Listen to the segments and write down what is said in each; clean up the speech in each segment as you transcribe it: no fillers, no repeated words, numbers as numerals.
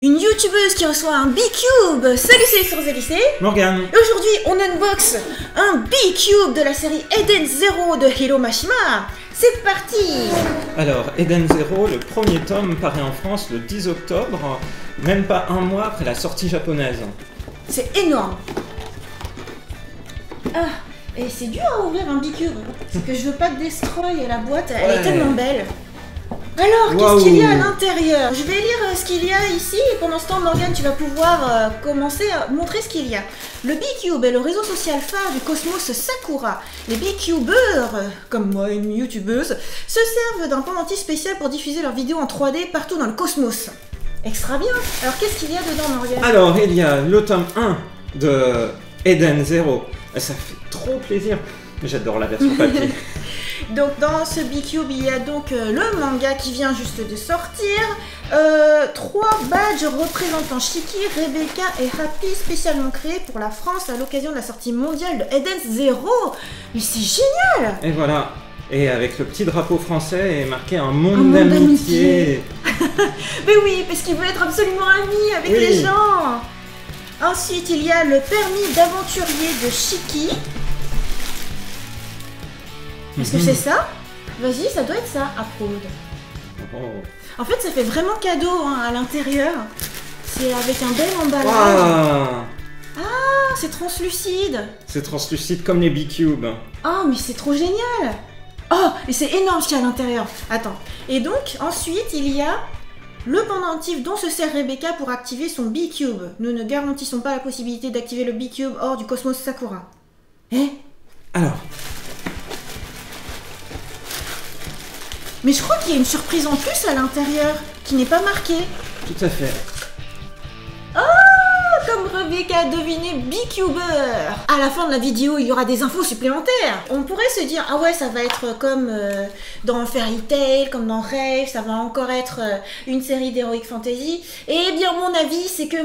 Une youtubeuse qui reçoit un B-Cube. Salut, c'est sur Zélicé. Morgane. Et aujourd'hui, on unbox un B-Cube de la série Eden Zero de Hiro Mashima. C'est parti. Alors, Eden Zero, le premier tome paraît en France le 10 octobre, même pas un mois après la sortie japonaise. C'est énorme. Ah, et c'est dur à ouvrir un B-Cube. C'est que je veux pas destroy la boîte, elle est tellement belle. Alors, qu'est-ce qu'il y a à l'intérieur? Je vais lire ce qu'il y a ici et pendant ce temps, Morgane, tu vas pouvoir commencer à montrer ce qu'il y a. Le B-Cube est le réseau social phare du cosmos Sakura. Les B-Cubeurs, comme moi, une youtubeuse, se servent d'un pendentif spécial pour diffuser leurs vidéos en 3D partout dans le cosmos. Extra bien. Alors, qu'est-ce qu'il y a dedans, Morgane? Alors, il y a le tome 1 de Eden Zero. Ça fait trop plaisir. J'adore la version papier. Donc dans ce B-Cube, il y a donc le manga qui vient juste de sortir, 3 badges représentant Shiki, Rebecca et Happy spécialement créés pour la France à l'occasion de la sortie mondiale de Eden Zero. Mais c'est génial! Et voilà, et avec le petit drapeau français est marqué un monde d'amitié. Mais oui, parce qu'il veut être absolument ami avec les gens. Ensuite, il y a le permis d'aventurier de Shiki. Est-ce que c'est ça? Vas-y, ça doit être ça, approuve. Oh. En fait, ça fait vraiment cadeau hein, à l'intérieur. C'est avec un bel emballage. Ah, c'est translucide. c'est translucide comme les B-Cubes. Ah, mais c'est trop génial. Oh, et c'est énorme ce qu'il y a à l'intérieur. Attends. Et donc, ensuite, il y a le pendentif dont se sert Rebecca pour activer son B-Cube. Nous ne garantissons pas la possibilité d'activer le B-Cube hors du cosmos Sakura. Eh? Alors... Mais je crois qu'il y a une surprise en plus à l'intérieur, qui n'est pas marquée. Tout à fait. Oh, comme Rebecca a deviné B-Cuber. À la fin de la vidéo, il y aura des infos supplémentaires. On pourrait se dire, ah ouais, ça va être comme dans Fairy Tail, comme dans Rave, ça va encore être une série d'Heroic Fantasy. Eh bien, mon avis, c'est que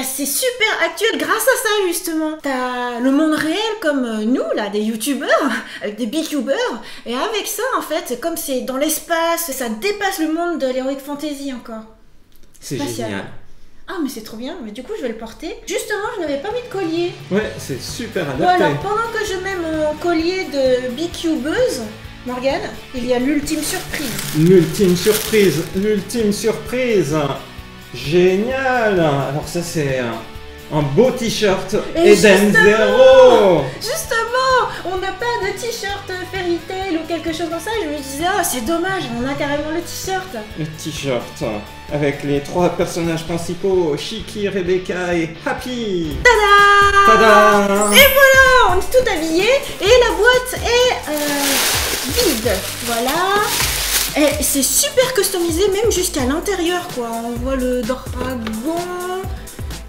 c'est super actuel grâce à ça justement. T'as le monde réel comme nous là, des youtubeurs, avec des B-Cubers, et avec ça en fait, comme c'est dans l'espace, ça dépasse le monde de l'Heroic Fantasy encore. C'est génial. Ah mais c'est trop bien, mais du coup je vais le porter. Justement, je n'avais pas mis de collier. Ouais, c'est super adapté. Bon alors, pendant que je mets mon collier de B-Cubeuse, Morgane, il y a l'ultime surprise. L'ultime surprise, l'ultime surprise. Génial! Alors ça c'est un beau t-shirt Eden Zero! Justement! On n'a pas de t-shirt Fairy Tail ou quelque chose comme ça, je me disais, oh c'est dommage, on a carrément le t-shirt! Le t-shirt avec les 3 personnages principaux, Shiki, Rebecca et Happy! Tada! Tada! Et voilà! On est tout habillé et la boîte est vide! Voilà! Et c'est super customisé, même jusqu'à l'intérieur, quoi. On voit le dragon.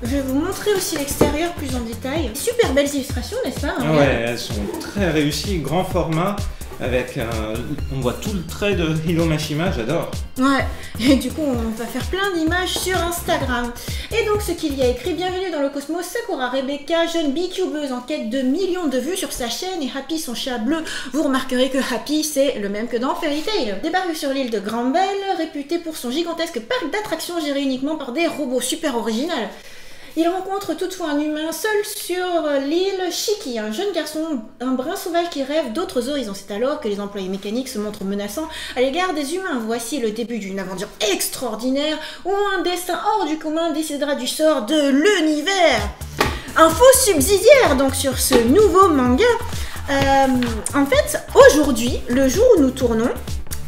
Je vais vous montrer aussi l'extérieur plus en détail. Super belles illustrations, n'est-ce pas? Ouais, elles sont très réussies, grand format, avec on voit tout le trait de Hiro Mashima, j'adore. Ouais, et du coup on va faire plein d'images sur Instagram. Et donc ce qu'il y a écrit, bienvenue dans le cosmos Sakura, Rebecca, jeune B-Cubeuse en quête de millions de vues sur sa chaîne, et Happy son chat bleu. Vous remarquerez que Happy c'est le même que dans Fairy Tail. Débarque sur l'île de Granbell, réputée pour son gigantesque parc d'attractions géré uniquement par des robots super originales. Il rencontre toutefois un humain seul sur l'île, Shiki, un jeune garçon, un brin sauvage qui rêve d'autres horizons. C'est alors que les employés mécaniques se montrent menaçants à l'égard des humains. Voici le début d'une aventure extraordinaire où un destin hors du commun décidera du sort de l'univers. Info subsidiaire donc sur ce nouveau manga. En fait, aujourd'hui, le jour où nous tournons,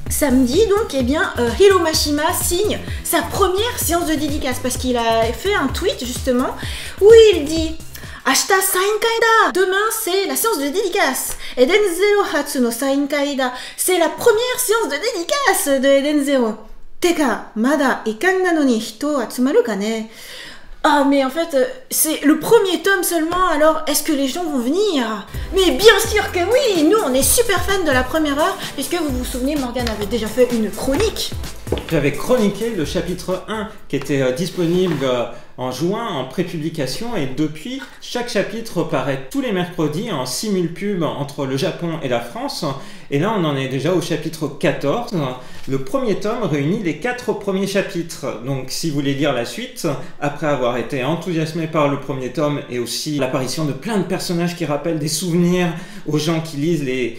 samedi donc, eh bien, Hiro Mashima signe sa première séance de dédicace parce qu'il a fait un tweet justement où il dit Ashita Sainkai da. Demain c'est la séance de dédicace. Eden Zero Hatsu no Sainkai da. C'est la première séance de dédicace de Eden Zero. Teka, mada ikan na no ni hito atsumaru ka ne. Ah mais en fait, c'est le premier tome seulement, alors est-ce que les gens vont venir? Mais bien sûr que oui! Nous on est super fans de la première heure, puisque vous vous souvenez, Morgane avait déjà fait une chronique j'avais chroniqué le chapitre 1 qui était disponible en juin en prépublication, et depuis, chaque chapitre paraît tous les mercredis en simulpub entre le Japon et la France, et là on en est déjà au chapitre 14. Le premier tome réunit les 4 premiers chapitres, donc si vous voulez lire la suite, après avoir été enthousiasmé par le premier tome et aussi l'apparition de plein de personnages qui rappellent des souvenirs aux gens qui lisent les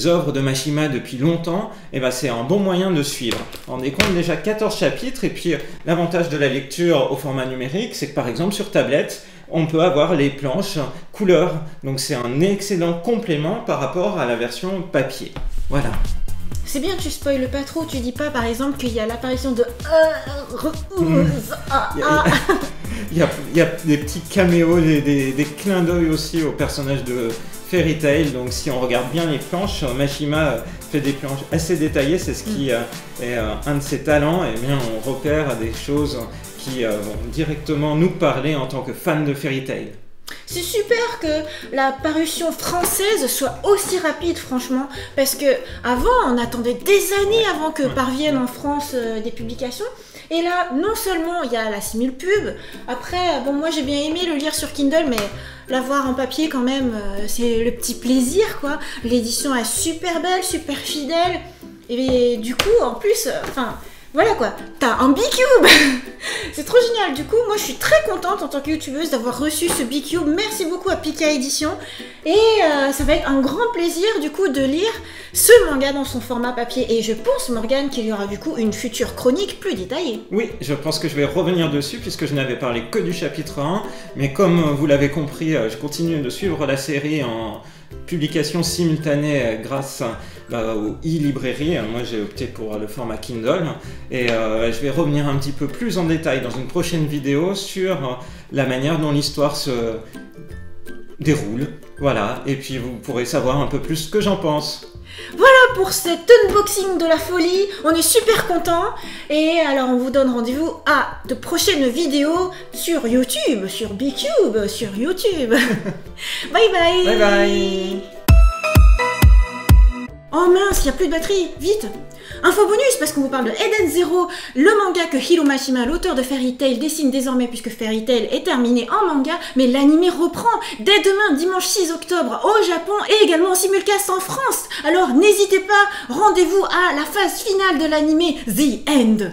œuvres de Mashima depuis longtemps, et ben c'est un bon moyen de suivre. On décompte déjà 14 chapitres, et puis l'avantage de la lecture au format numérique, c'est que par exemple sur tablette, on peut avoir les planches couleur, donc c'est un excellent complément par rapport à la version papier. Voilà. C'est bien que tu spoiles pas trop, tu dis pas par exemple qu'il y a l'apparition de il y a des petits caméos, des clins d'œil aussi aux personnages de Fairy Tail, donc si on regarde bien les planches, Mashima fait des planches assez détaillées, c'est ce qui est un de ses talents, et bien on repère des choses qui vont directement nous parler en tant que fans de Fairy Tail. C'est super que la parution française soit aussi rapide, franchement, parce que avant on attendait des années avant que parviennent en France des publications. Et là, non seulement il y a la simulpub, après, bon, moi j'ai bien aimé le lire sur Kindle, mais l'avoir en papier quand même, c'est le petit plaisir, quoi. L'édition est super belle, super fidèle, et du coup, en plus, enfin, voilà quoi, t'as un B-Cube. C'est trop génial. Du coup, moi je suis très contente en tant que youtubeuse d'avoir reçu ce B-Cube. Merci beaucoup à Pika Édition. Et ça va être un grand plaisir du coup de lire ce manga dans son format papier. Et je pense, Morgane, qu'il y aura du coup une future chronique plus détaillée. Oui, je pense que je vais revenir dessus puisque je n'avais parlé que du chapitre 1. Mais comme vous l'avez compris, je continue de suivre la série en publication simultanée grâce aux e-librairies. Moi j'ai opté pour le format Kindle, et je vais revenir un petit peu plus en détail dans une prochaine vidéo sur la manière dont l'histoire se déroule. Voilà, et puis vous pourrez savoir un peu plus ce que j'en pense. Voilà pour cet unboxing de la folie, on est super contents, et alors on vous donne rendez-vous à de prochaines vidéos sur YouTube, sur B-Cube, sur YouTube. Bye bye. Bye bye. Oh mince, il n'y a plus de batterie, vite. Info bonus, parce qu'on vous parle de Eden Zero, le manga que Hiro Mashima, l'auteur de Fairy Tail, dessine désormais puisque Fairy Tail est terminé en manga, mais l'anime reprend dès demain, dimanche 6 octobre, au Japon, et également en simulcast en France. Alors n'hésitez pas, rendez-vous à la phase finale de l'anime The End.